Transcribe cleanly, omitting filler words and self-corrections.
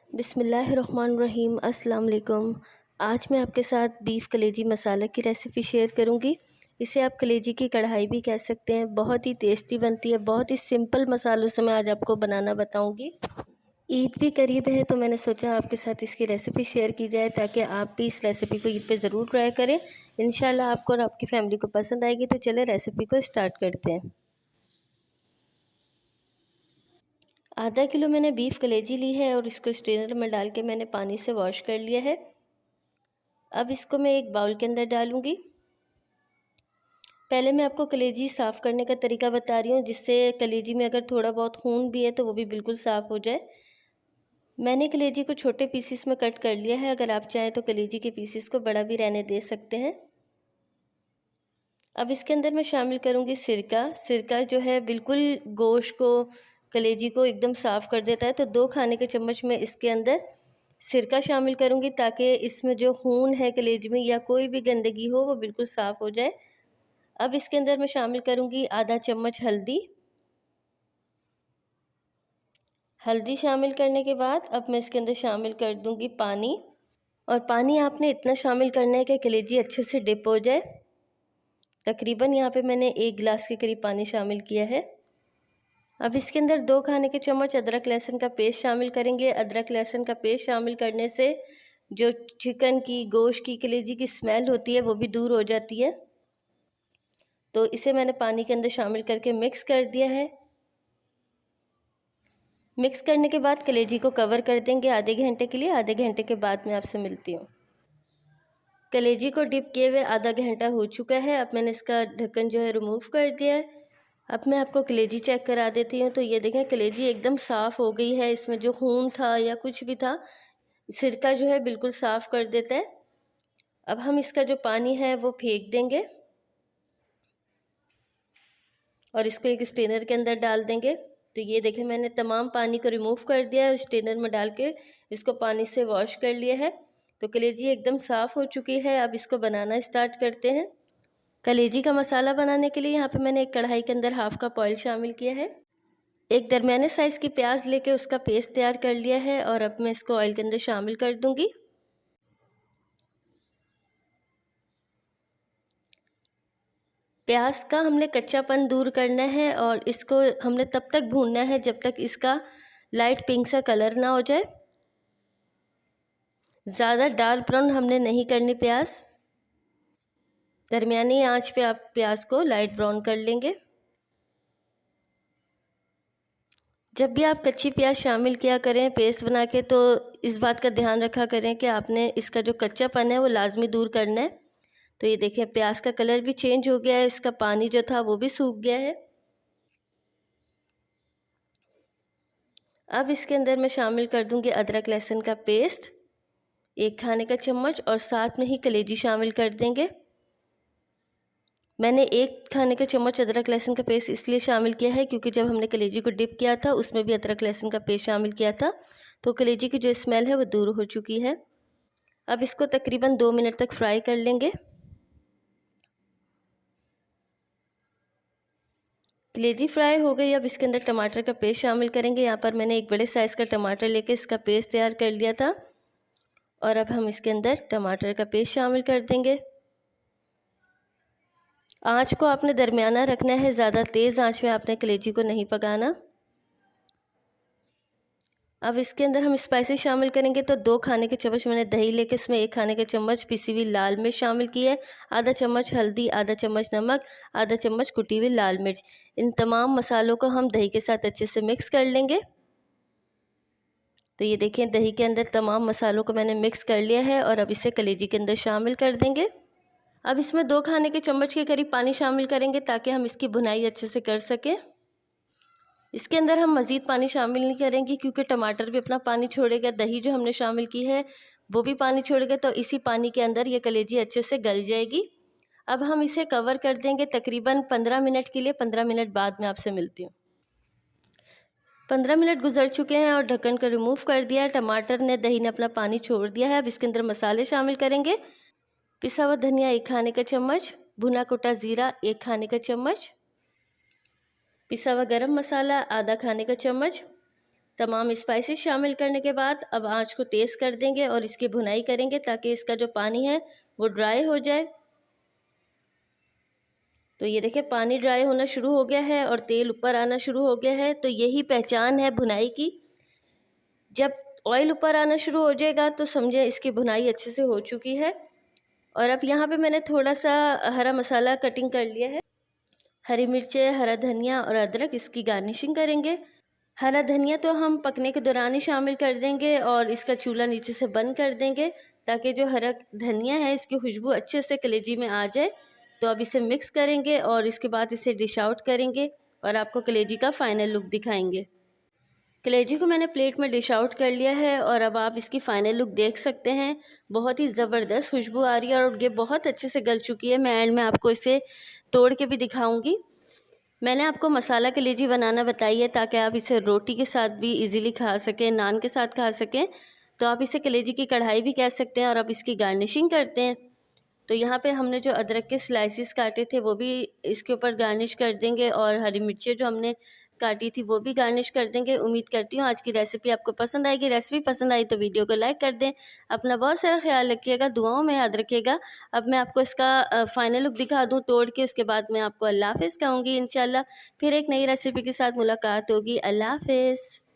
बिस्मिल्लाहिर्रहमानिर्रहीम। अस्सलाम वालेकुम। आज मैं आपके साथ बीफ कलेजी मसाला की रेसिपी शेयर करूंगी। इसे आप कलेजी की कढ़ाई भी कह सकते हैं। बहुत ही टेस्टी बनती है। बहुत ही सिंपल मसालों से मैं आज आपको बनाना बताऊंगी। ईद भी करीब है तो मैंने सोचा आपके साथ इसकी रेसिपी शेयर की जाए ताकि आप भी इस रेसिपी को ईद पे ज़रूर ट्राई करें। इंशाल्लाह आपको और आपकी फैमिली को पसंद आएगी। तो चले रेसिपी को स्टार्ट करते हैं। आधा किलो मैंने बीफ कलेजी ली है और इसको स्ट्रेनर में डाल के मैंने पानी से वॉश कर लिया है। अब इसको मैं एक बाउल के अंदर डालूंगी। पहले मैं आपको कलेजी साफ़ करने का तरीका बता रही हूँ, जिससे कलेजी में अगर थोड़ा बहुत खून भी है तो वो भी बिल्कुल साफ़ हो जाए। मैंने कलेजी को छोटे पीसीस में कट कर लिया है। अगर आप चाहें तो कलेजी के पीसीस को बड़ा भी रहने दे सकते हैं। अब इसके अंदर मैं शामिल करूँगी सिरका। सिरका जो है बिल्कुल गोश्त को, कलेजी को एकदम साफ़ कर देता है। तो 2 खाने के चम्मच मैं इसके अंदर सिरका शामिल करूँगी ताकि इसमें जो खून है कलेजी में या कोई भी गंदगी हो वो बिल्कुल साफ़ हो जाए। अब इसके अंदर मैं शामिल करूँगी आधा चम्मच हल्दी। हल्दी शामिल करने के बाद अब मैं इसके अंदर शामिल कर दूँगी पानी। और पानी आपने इतना शामिल करना है कि कलेजी अच्छे से डिप हो जाए। तकरीबन यहाँ पे मैंने 1 गिलास के करीब पानी शामिल किया है। अब इसके अंदर 2 खाने के चम्मच अदरक लहसुन का पेस्ट शामिल करेंगे। अदरक लहसुन का पेस्ट शामिल करने से जो चिकन की, गोश्त की, कलेजी की स्मेल होती है वो भी दूर हो जाती है। तो इसे मैंने पानी के अंदर शामिल करके मिक्स कर दिया है। मिक्स करने के बाद कलेजी को कवर कर देंगे आधे घंटे के लिए। आधे घंटे के बाद मैं आपसे मिलती हूँ। कलेजी को डिप किए हुए आधा घंटा हो चुका है। अब मैंने इसका ढक्कन जो है रिमूव कर दिया है। अब मैं आपको कलेजी चेक करा देती हूँ। तो ये देखें कलेजी एकदम साफ़ हो गई है। इसमें जो खून था या कुछ भी था, सिरका जो है बिल्कुल साफ़ कर देता है। अब हम इसका जो पानी है वो फेंक देंगे और इसको एक स्ट्रेनर के अंदर डाल देंगे। तो ये देखें मैंने तमाम पानी को रिमूव कर दिया है। स्ट्रेनर में डाल के इसको पानी से वॉश कर लिया है। तो कलेजी एकदम साफ़ हो चुकी है। अब इसको बनाना स्टार्ट करते हैं। कलेजी का मसाला बनाने के लिए यहाँ पे मैंने एक कढ़ाई के अंदर हाफ़ कप ऑयल शामिल किया है। एक दरमियाने साइज़ की प्याज लेके उसका पेस्ट तैयार कर लिया है और अब मैं इसको ऑयल के अंदर शामिल कर दूँगी। प्याज का हमने कच्चापन दूर करना है और इसको हमने तब तक भूनना है जब तक इसका लाइट पिंक सा कलर ना हो जाए। ज़्यादा डार्क ब्राउन हमने नहीं करनी प्याज। दरमियानी आंच पे आप प्याज को लाइट ब्राउन कर लेंगे। जब भी आप कच्ची प्याज शामिल किया करें पेस्ट बना के, तो इस बात का ध्यान रखा करें कि आपने इसका जो कच्चापन है वो लाजमी दूर करना है। तो ये देखें प्याज का कलर भी चेंज हो गया है। इसका पानी जो था वो भी सूख गया है। अब इसके अंदर मैं शामिल कर दूंगी अदरक लहसुन का पेस्ट 1 खाने का चम्मच और साथ में ही कलेजी शामिल कर देंगे। मैंने 1 खाने का चम्मच अदरक लहसुन का पेस्ट इसलिए शामिल किया है क्योंकि जब हमने कलेजी को डिप किया था उसमें भी अदरक लहसुन का पेस्ट शामिल किया था। तो कलेजी की जो स्मेल है वो दूर हो चुकी है। अब इसको तकरीबन 2 मिनट तक फ्राई कर लेंगे। कलेजी फ्राई हो गई। अब इसके अंदर टमाटर का पेस्ट शामिल करेंगे। यहाँ पर मैंने एक बड़े साइज़ का टमाटर लेके इसका पेस्ट तैयार कर लिया था और अब हम इसके अंदर टमाटर का पेस्ट शामिल कर देंगे। आँच को आपने दरमियाना रखना है। ज़्यादा तेज़ आँच में आपने कलेजी को नहीं पकाना। अब इसके अंदर हम स्पाइसी शामिल करेंगे। तो 2 खाने के चम्मच मैंने दही लेके इसमें 1 खाने का चम्मच पिसी हुई लाल मिर्च शामिल की है। आधा चम्मच हल्दी, आधा चम्मच नमक, आधा चम्मच कुटी हुई लाल मिर्च। इन तमाम मसालों को हम दही के साथ अच्छे से मिक्स कर लेंगे। तो ये देखें दही के अंदर तमाम मसालों को मैंने मिक्स कर लिया है और अब इसे कलेजी के अंदर शामिल कर देंगे। अब इसमें 2 खाने के चम्मच के करीब पानी शामिल करेंगे ताकि हम इसकी भुनाई अच्छे से कर सकें। इसके अंदर हम मज़ीद पानी शामिल नहीं करेंगे क्योंकि टमाटर भी अपना पानी छोड़ेगा। दही जो हमने शामिल की है वो भी पानी छोड़ेगा। तो इसी पानी के अंदर ये कलेजी अच्छे से गल जाएगी। अब हम इसे कवर कर देंगे तकरीबन 15 मिनट के लिए। 15 मिनट बाद मैं आपसे मिलती हूँ। 15 मिनट गुजर चुके हैं और ढक्कन को रिमूव कर दिया है। टमाटर ने, दही ने अपना पानी छोड़ दिया है। अब इसके अंदर मसाले शामिल करेंगे। पिसा हुआ धनिया 1 खाने का चम्मच, भुना कुटा ज़ीरा 1 खाने का चम्मच, पिसा हुआ गरम मसाला आधा खाने का चम्मच, तमाम स्पाइसेस शामिल करने के बाद अब आंच को तेज़ कर देंगे और इसकी भुनाई करेंगे ताकि इसका जो पानी है वो ड्राई हो जाए। तो ये देखिए पानी ड्राई होना शुरू हो गया है और तेल ऊपर आना शुरू हो गया है। तो यही पहचान है भुनाई की। जब ऑयल ऊपर आना शुरू हो जाएगा तो समझे इसकी भुनाई अच्छे से हो चुकी है। और अब यहाँ पे मैंने थोड़ा सा हरा मसाला कटिंग कर लिया है। हरी मिर्चें, हरा धनिया और अदरक, इसकी गार्निशिंग करेंगे। हरा धनिया तो हम पकने के दौरान ही शामिल कर देंगे और इसका चूल्हा नीचे से बंद कर देंगे ताकि जो हरा धनिया है इसकी खुशबू अच्छे से कलेजी में आ जाए। तो अब इसे मिक्स करेंगे और इसके बाद इसे डिश आउट करेंगे और आपको कलेजी का फाइनल लुक दिखाएंगे। कलेजी को मैंने प्लेट में डिश आउट कर लिया है और अब आप इसकी फ़ाइनल लुक देख सकते हैं। बहुत ही ज़बरदस्त खुशबू आ रही है और ये बहुत अच्छे से गल चुकी है। मैं एंड में आपको इसे तोड़ के भी दिखाऊंगी। मैंने आपको मसाला कलेजी बनाना बताई है ताकि आप इसे रोटी के साथ भी इजीली खा सकें, नान के साथ खा सकें। तो आप इसे कलेजी की कढ़ाई भी कह सकते हैं। और अब इसकी गार्निशिंग करते हैं। तो यहाँ पे हमने जो अदरक के स्लाइसिस काटे थे वो भी इसके ऊपर गार्निश कर देंगे और हरी मिर्चें जो हमने काटी थी वो भी गार्निश कर देंगे। उम्मीद करती हूँ आज की रेसिपी आपको पसंद आएगी। रेसिपी पसंद आई तो वीडियो को लाइक कर दें। अपना बहुत सारा ख्याल रखिएगा, दुआओं में याद रखिएगा। अब मैं आपको इसका फाइनल लुक दिखा दूँ तोड़ के, उसके बाद मैं आपको अल्लाह हाफ़िज़ कहूँगी। इंशाल्लाह फिर एक नई रेसिपी के साथ मुलाकात होगी। अल्लाह हाफ़िज़।